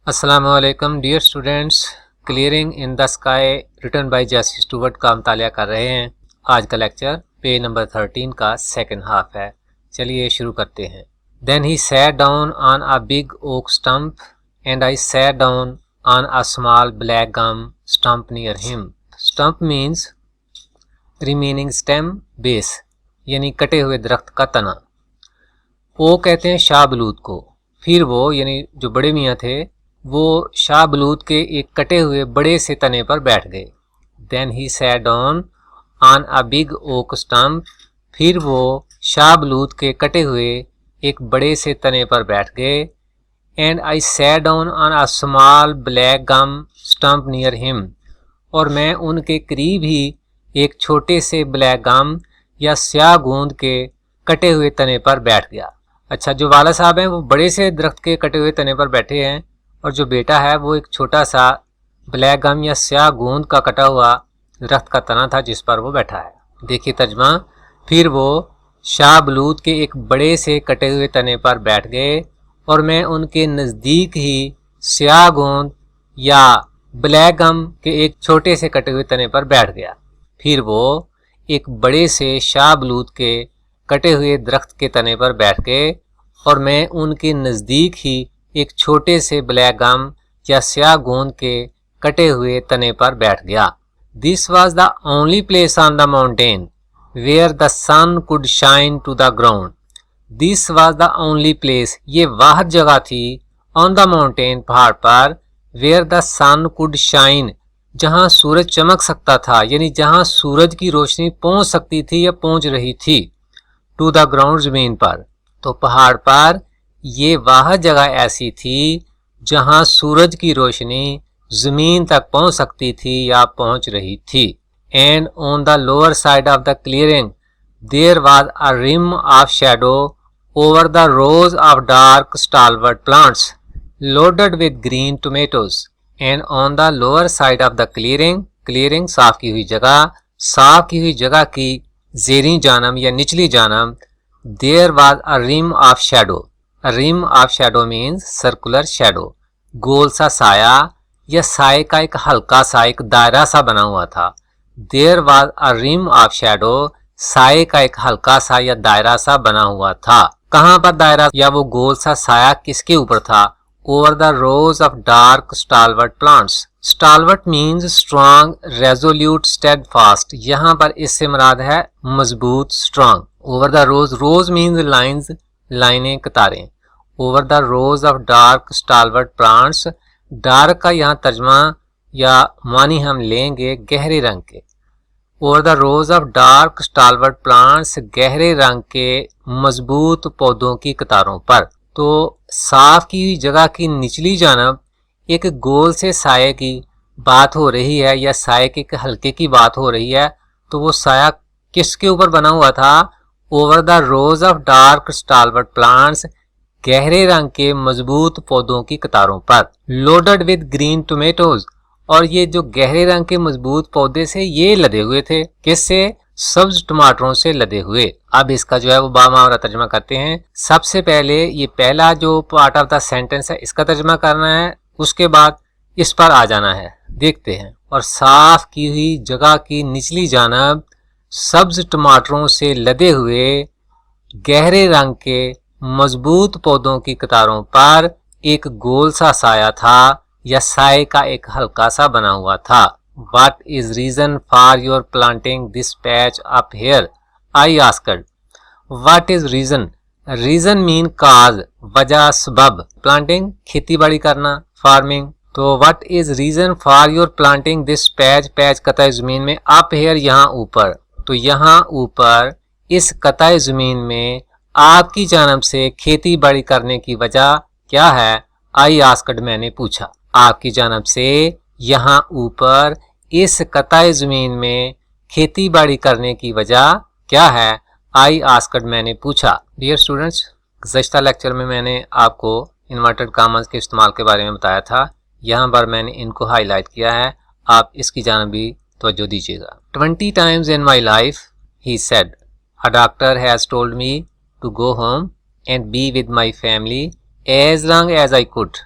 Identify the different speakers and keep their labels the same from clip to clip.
Speaker 1: अस्सलामु अलैकुम dear students. Clearing in the sky written by Jesse Stuart का मुतालिया कर रहे हैं। आज का लेक्चर पेज नंबर 13 का सेकंड हाफ है। चलिए शुरू करते हैं। Then he sat down on a big oak stump and I sat down on a small black gum stump near him. Stump means remaining stem base, यानी कटे हुए दरख्त का तना। ओ कहते हैं शाह बलूत को। फिर वो यानी जो बड़े मियाँ थे वो शाह बलूत के एक कटे हुए बड़े से तने पर बैठ गए। Then he sat down on a big oak stump. फिर वो शाह बलूत के कटे हुए एक बड़े से तने पर बैठ गए। And I sat down on a small black gum stump near him. और मैं उनके करीब ही एक छोटे से ब्लैक गम या स्याह गोंद के कटे हुए तने पर बैठ गया। अच्छा, जो वाला साहब हैं वो बड़े से दरख्त के कटे हुए तने पर बैठे हैं और जो बेटा है वो एक छोटा सा ब्लैक गम या स्याह गोंद का कटा हुआ दरख्त का तना था जिस पर वो बैठा है। देखिए तर्जमा। फिर वो शाह बलूत के एक बड़े से कटे हुए तने पर बैठ गए और मैं उनके नज़दीक ही स्याह गोंद या ब्लैक गम के एक छोटे से कटे हुए तने पर बैठ गया। फिर वो एक बड़े से शाह बलूत के कटे हुए दरख्त के तने पर बैठ गए और मैं उनके नज़दीक ही एक छोटे से ब्लैक गम या स्याह गोंद के कटे हुए तने पर बैठ गया। This was the only place on the mountain where the sun could shine to the ground. This was the only place, ये वह जगह थी ऑन द माउंटेन, पहाड़ पर, where the sun could shine, जहां सूरज चमक सकता था, यानी जहां सूरज की रोशनी पहुंच सकती थी या पहुंच रही थी। टू द ग्राउंड, जमीन पर। तो पहाड़ पर ये वह जगह ऐसी थी जहां सूरज की रोशनी जमीन तक पहुंच सकती थी या पहुंच रही थी। And on the lower side of the clearing there was a rim of shadow over the rows of dark stalwart plants loaded with green tomatoes. And on the lower side of the clearing, clearing साफ की हुई जगह, साफ की हुई जगह की ज़ेरी जानब या निचली जानब, there was a rim of shadow. Rim of shadow means circular shadow, गोल सा साया या साए का एक हल्का सा एक दायरा सा बना हुआ था। There was a rim of shadow, साए का एक हल्का सा या दायरा सा बना हुआ था। कहाँ पर दायरा या वो गोल सा साया किसके ऊपर था? Over the rows of dark stalwart plants. Stalwart means strong, resolute, steadfast. यहाँ पर इससे मुराद है मजबूत, strong. Over the rows, rows means lines, लाइनें, कतारें। Over the rows of dark stalwart plants, dark का यहाँ तर्जमा या मानी हम लेंगे गहरे रंग के। Over the rows of dark stalwart plants, गहरे रंग के मजबूत पौधों की कतारों पर। तो साफ की हुई जगह की निचली जानब एक गोल से साये की बात हो रही है या साये के हल्के की बात हो रही है। तो वो साया किसके ऊपर बना हुआ था? Over the rows of dark stalwart plants, गहरे रंग के मजबूत पौधों की कतारों पर। लोडेड विद ग्रीन टोमेटोज, और ये जो गहरे रंग के मजबूत पौधे से ये लदे हुए थे, किससे? सब्ज टमाटरों से लदे हुए। अब इसका जो है वो बामुहावरा तर्जमा करते हैं। सबसे पहले ये पहला जो पार्ट ऑफ द सेंटेंस है इसका तर्जमा करना है, उसके बाद इस पर आ जाना है। देखते हैं। और साफ की हुई जगह की निचली जानब सब्ज टमाटरों से लदे हुए गहरे रंग के मजबूत पौधों की कतारों पर एक गोल सा साया था या साए का एक हल्का सा बना हुआ था। What is reason for your planting this patch up here? I asked. What is reason? Reason mean cause, वजह, सबब। Planting खेती बाड़ी करना, farming। तो what is reason for your planting this patch? Patch कताई जमीन में, up here यहाँ ऊपर। तो यहाँ ऊपर इस कताई जमीन में आपकी जानब से खेती बाड़ी करने की वजह क्या है? आई आस्क्ड, मैंने पूछा। आपकी जानब से यहाँ ऊपर इस कताई जमीन में खेती बाड़ी करने की वजह क्या है? आई आस्क्ड, मैंने पूछा। डियर स्टूडेंट्स, गुज़श्ता लेक्चर में मैंने आपको इन्वर्टेड कॉमास के इस्तेमाल के बारे में बताया था। यहाँ पर मैंने इनको हाईलाइट किया है, आप इसकी जानब भी तवज्जो दीजिएगा। 20 times in my life, he said, a doctor has told me to go home and be with my family as long as I could.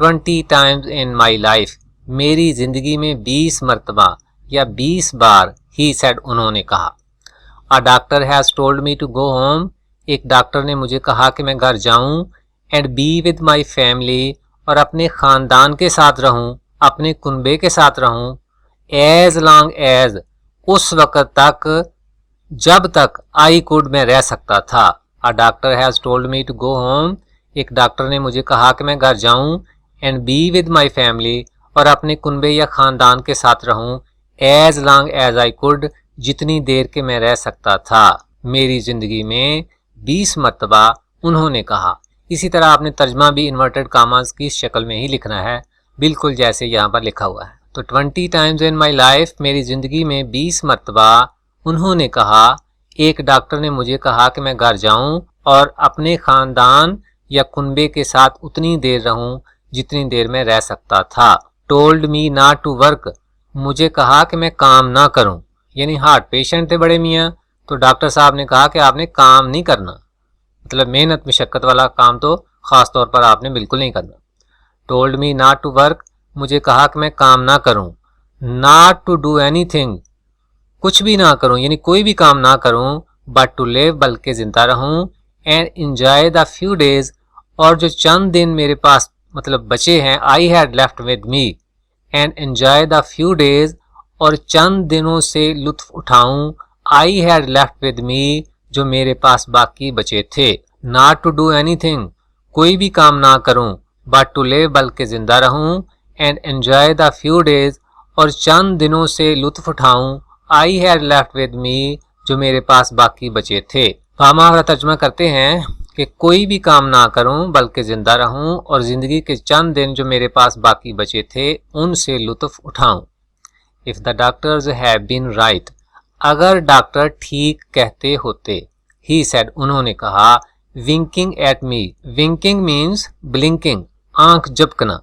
Speaker 1: 20 times in my life, मेरी ज़िंदगी में 20 मरतबा या 20 बार, ही सेड, उन्होंने कहा। A doctor has told me to go home, एक doctor ने मुझे कहा कि मैं घर जाऊं, and be with my family, और अपने ख़ानदान के साथ रहूं, अपने कुनबे के साथ रहूं, एज लॉन्ग एज, उस वक़्त तक जब तक आई कुड, मैं रह सकता था। A doctor has told me to go home, एक डॉक्टर ने मुझे कहा कि मैं घर जाऊं, and be with my family, और अपने कुनबे या ख़ानदान के साथ रहूं, as long as I could, जितनी देर के मैं रह सकता था। मेरी ज़िंदगी में 20 मरतबा उन्होंने कहा। इसी तरह आपने तर्जमा भी इन्वर्टेड कामास की शक्ल में ही लिखना है, बिल्कुल जैसे यहाँ पर लिखा हुआ है। तो 20 टाइम्स इन माई लाइफ, मेरी ज़िंदगी में 20 मरतबा उन्होंने कहा, एक डॉक्टर ने मुझे कहा कि मैं घर जाऊं और अपने ख़ानदान या कुनबे के साथ उतनी देर रहूं जितनी देर में रह सकता था। Told me not to work, मुझे कहा कि मैं काम ना करूं, यानी हार्ट पेशेंट थे बड़े मियाँ, तो डॉक्टर साहब ने कहा कि आपने काम नहीं करना, मतलब मेहनत मशक्क़त वाला काम तो ख़ास तौर पर आपने बिल्कुल नहीं करना। Told me not to work, मुझे कहा कि मैं काम ना करूं। नॉट टू डू एनीथिंग, कुछ भी ना करूं, यानी कोई भी काम ना करूं, बट टू लिव, बल्कि जिंदा रहूं, and enjoy the few days, और जो चंद दिन मेरे पास मतलब बचे हैं, I had left with me, and enjoy the few days, और चंद दिनों से लुत्फ उठाऊं, I had left with me, जो मेरे पास बाकी बचे थे। नॉट टू डू एनीथिंग, कोई भी काम ना करूं, बट टू लिव, बल्कि जिंदा रहूं, and enjoy the few days, और चंद दिनों से लुत्फ उठाऊं, I had left with me, जो मेरे पास बाकी बचे थे। फार्मा तर्जमा करते हैं कि कोई भी काम ना करूं बल्कि जिंदा रहूं, और जिंदगी के चंद दिन जो मेरे पास बाकी बचे थे उनसे लुत्फ उठाऊं। If the doctors have been right, अगर डॉक्टर ठीक कहते होते, ही सेड, उन्होंने कहा, winking at me, winking means blinking, आंख झपकना,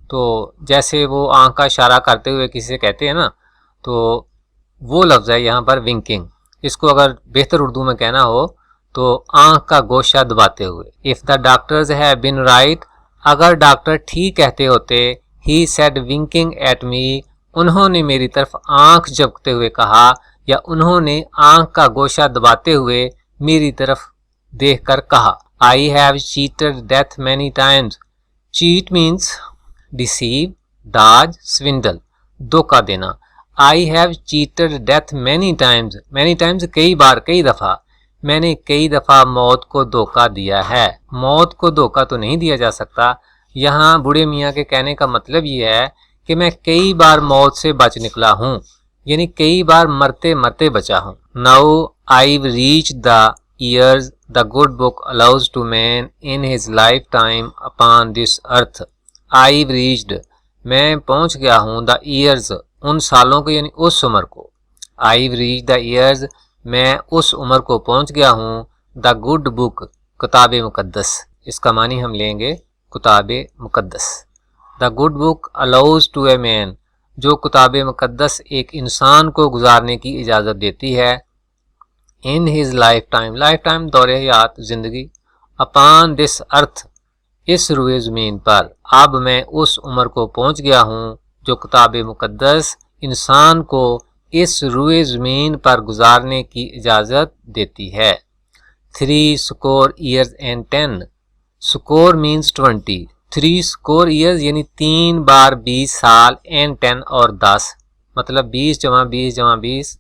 Speaker 1: तो जैसे वो आंख का इशारा करते हुए किसी से कहते हैं ना, तो वो लफ्ज़ है यहाँ पर विंकिंग। इसको अगर बेहतर उर्दू में कहना हो तो आंख का गोशा दबाते हुए। If the doctors have been right, अगर डॉक्टर ठीक कहते होते, he said winking at me, उन्होंने मेरी तरफ आंख झपकते हुए कहा, या उन्होंने आंख का गोशा दबाते हुए मेरी तरफ देखकर कहा। I have cheated death many times, cheat means deceive, does, स्विंडल, धोखा देना। I have cheated death many times, many times कई बार, कई दफ़ा, मैंने कई दफ़ा मौत को धोखा दिया है। मौत को धोखा तो नहीं दिया जा सकता, यहाँ बूढ़े मियाँ के कहने का मतलब ये है कि मैं कई बार मौत से बच निकला हूँ, यानी कई बार मरते मरते बचा हूँ। Now I reach the years the good book allows to man in his life time upon this earth. I reached, मैं पहुँच गया हूँ, द ईयर्स, उन सालों को, यानी उस उम्र को। आई रीच द ईयर्स, मैं उस उम्र को पहुँच गया हूँ, द गुड बुक, किताब मुकद्दस, इसका मानी हम लेंगे किताब मुकद्दस। The good book allows to a man, जो किताब मुकद्दस एक इंसान को गुजारने की इजाज़त देती है। इन his life time, life time दौरे हयात, ज़िंदगी, अपॉन दिस अर्थ, इस रुए ज़मीन पर। अब मैं उस उम्र को पहुँच गया हूँ जो किताब मुकद्दस इंसान को इस रुए ज़मीन पर गुजारने की इजाज़त देती है। 3 score years and 10, score means 20, 3 score years यानी 3 बार 20 साल, एंड 10 और 10, मतलब 20 जमा 20 जमा 20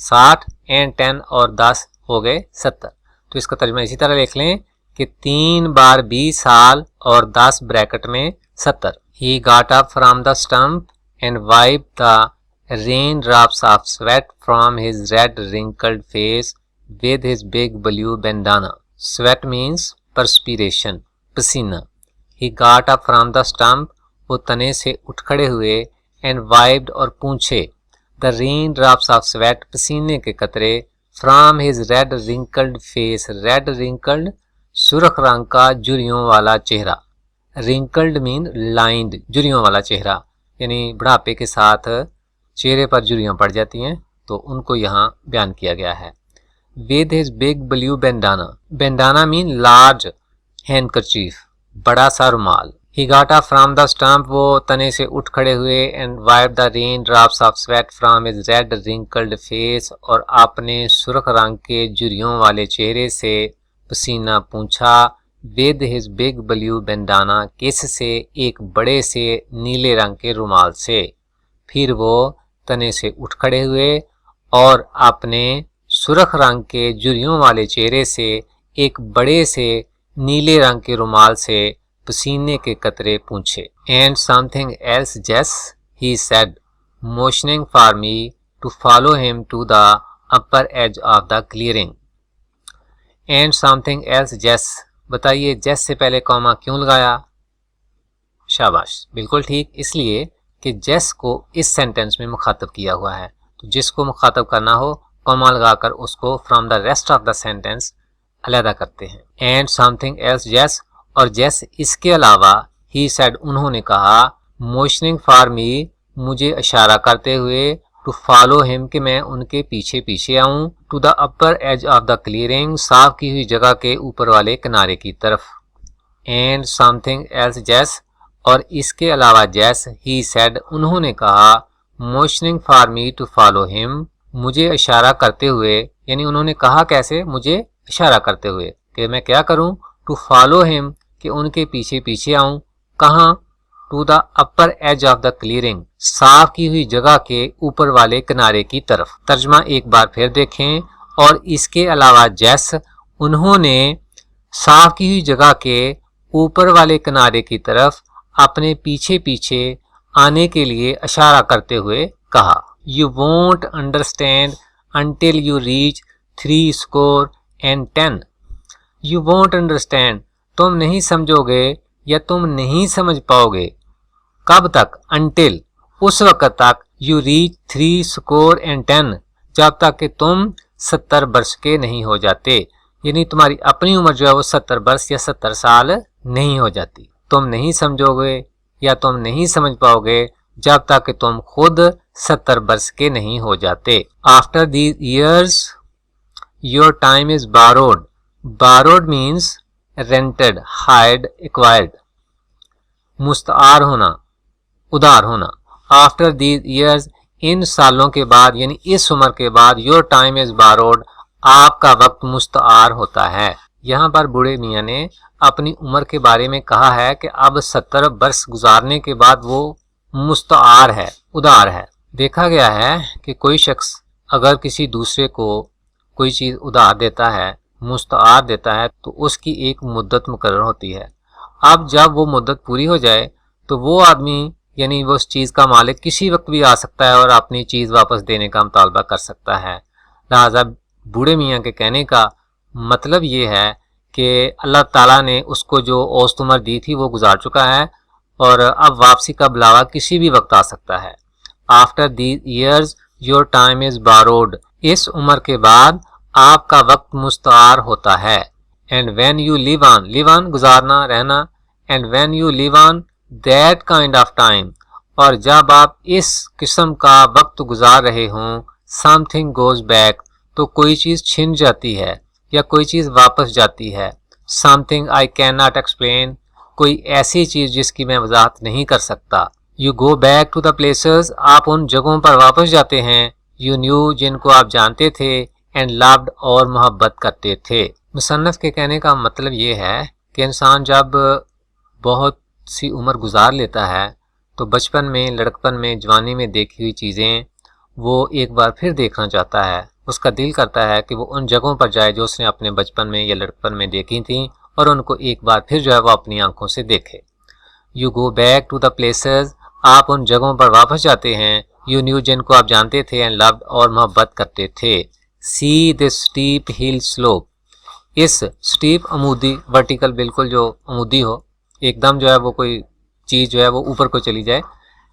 Speaker 1: 60, एंड 10 और 10 हो गए 70। तो इसका तर्जुमा इसी तरह लिख लें कि 3 बार 20 साल और 10 ब्रैकेट में 70। He got up from the stump and wiped the raindrops of sweat from his red wrinkled face with his big blue bandana. Sweat means perspiration, पसीना। He got up from the stump, वो तने से उठ खड़े हुए, and wiped और पूंछे, the raindrops of sweat, पसीने के कतरे, from his red wrinkled face, red wrinkled सुर्ख रंग का झुर्रियों वाला चेहरा, रिंकल्ड मीन लाइंड, झुर्रियों वाला चेहरा, यानी बुढ़ापे के साथ चेहरे पर झुर्रियाँ पड़ जाती हैं, तो उनको यहाँ बयान किया गया है। With his big blue bandana, bandana mean large handkerchief, बड़ा सा रुमाल, ही got up from the stump, वो तने से उठ खड़े हुए, and wiped the rain drops of sweat from his red wrinkled face, और अपने सुर्ख रंग के झुर्रियों वाले चेहरे से पसीना पूंछा, with his big blue bandana, किस से, एक बड़े से नीले रंग के रुमाल से। फिर वो तने से उठ खड़े हुए और अपने सुर्ख रंग के झुर्रियों वाले चेहरे से एक बड़े से नीले रंग के रुमाल से पसीने के कतरे पूंछे। And something else, Jess, he said, motioning for me to follow him to the upper edge of the clearing. And something else, Jess, बताइए Jess से पहले कॉमा क्यों लगाया? शाबाश, बिल्कुल ठीक, इसलिए कि Jess को इस सेंटेंस में मुखातब किया हुआ है, तो जिसको मुखातब करना हो कॉमा लगाकर उसको from the rest of the sentence अलहदा करते हैं। एंड समथिंग एल्स Jess, और Jess इसके अलावा, ही सेड उन्होंने कहा, मोशनिंग फॉर मी मुझे इशारा करते हुए, टू फॉलो हिम कि मैं उनके पीछे पीछे आऊं, to the upper edge of the clearing साफ की हुई जगह के ऊपर वाले किनारे की तरफ। एंड समथिंग एल्स Jess, और इसके अलावा Jess, ही सेड उन्होंने कहा, motioning for me to follow him मुझे इशारा करते हुए, यानी उन्होंने कहा कैसे, मुझे इशारा करते हुए कि मैं क्या करूं, टू फॉलो हिम कि उनके पीछे पीछे आऊं, कहां, to the upper edge of the clearing साफ की हुई जगह के ऊपर वाले किनारे की तरफ। तर्जमा एक बार फिर देखें, और इसके अलावा Jess उन्होंने साफ की हुई जगह के ऊपर वाले किनारे की तरफ अपने पीछे पीछे आने के लिए इशारा करते हुए कहा। You won't understand until you reach 310। You won't understand, तुम नहीं समझोगे या तुम नहीं समझ पाओगे, कब तक, अंटिल, उस वक्त तक, यू रीच 310, जब तक कि तुम 70 वर्ष के नहीं हो जाते, यानी तुम्हारी अपनी उम्र जो है वो 70 वर्ष या 70 साल नहीं हो जाती। तुम नहीं समझोगे या तुम नहीं समझ पाओगे जब तक कि तुम खुद 70 वर्ष के नहीं हो जाते। After these years your time is borrowed. Borrowed means rented, hired, acquired, मुस्तार होना, उधार होना। आफ्टर दीज ईयर्स, इन सालों के बाद यानी इस उम्र के बाद, योर टाइम इज बारोड, आपका वक्त मुस्तार होता है। यहाँ पर बूढ़े मियाँ ने अपनी उम्र के बारे में कहा है कि अब 70 वर्ष गुजारने के बाद वो मुस्तार है, उधार है। देखा गया है कि कोई शख्स अगर किसी दूसरे को कोई चीज़ उधार देता है, मुस्तार देता है, तो उसकी एक मुद्दत मुकर्रर होती है। अब जब वो मुद्दत पूरी हो जाए तो वो आदमी यानी वो उस चीज़ का मालिक किसी वक्त भी आ सकता है और अपनी चीज़ वापस देने का मुतालबा कर सकता है। लिहाजा बूढ़े मियाँ के कहने का मतलब ये है कि अल्लाह ताला ने उसको जो औसत उम्र दी थी वो गुजार चुका है और अब वापसी का बुलावा किसी भी वक्त आ सकता है। After these years your time is borrowed, इस उम्र के बाद आपका वक्त मुस्तार होता है। And when you live on गुजारना, रहना, and when you live on that kind of time, और जब आप इस किस्म का वक्त गुजार रहे हों, समथिंग गोज बैक, तो कोई चीज़ छिन जाती है या कोई चीज़ वापस जाती है। Something I can not explain, कोई ऐसी चीज़ जिसकी मैं वजाहत नहीं कर सकता। You go back to the places, आप उन जगहों पर वापस जाते हैं, यू न्यू, जिनको आप जानते थे, एंड लव्ड, और मोहब्बत करते थे। मुसन्नफ़ के कहने का मतलब ये है कि इंसान जब बहुत सी उम्र गुजार लेता है तो बचपन में, लड़कपन में, जवानी में देखी हुई चीज़ें वो एक बार फिर देखना चाहता है। उसका दिल करता है कि वो उन जगहों पर जाए जो उसने अपने बचपन में या लड़कपन में देखी थी और उनको एक बार फिर जो है वो अपनी आंखों से देखे। You go back to the places, आप उन जगहों पर वापस जाते हैं, यू न्यू, जिनको आप जानते थे, एंड लव्ड, और मोहब्बत करते थे। See this steep hill slope, इस स्टीप अमूदी, वर्टिकल बिल्कुल जो अमूदी हो, एकदम जो है वो कोई चीज़ जो है वो ऊपर को चली जाए।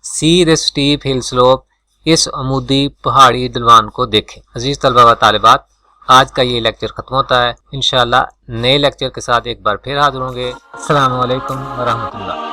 Speaker 1: See this steep hill slope, इस अमूदी पहाड़ी ढलवान को देखें। अजीज़ तलबा व तालिबात, आज का ये लेक्चर ख़त्म होता है। इंशाअल्लाह नए लेक्चर के साथ एक बार फिर हाज़िर होंगे। अस्सलामु अलैकुम व रहमतुल्लाह।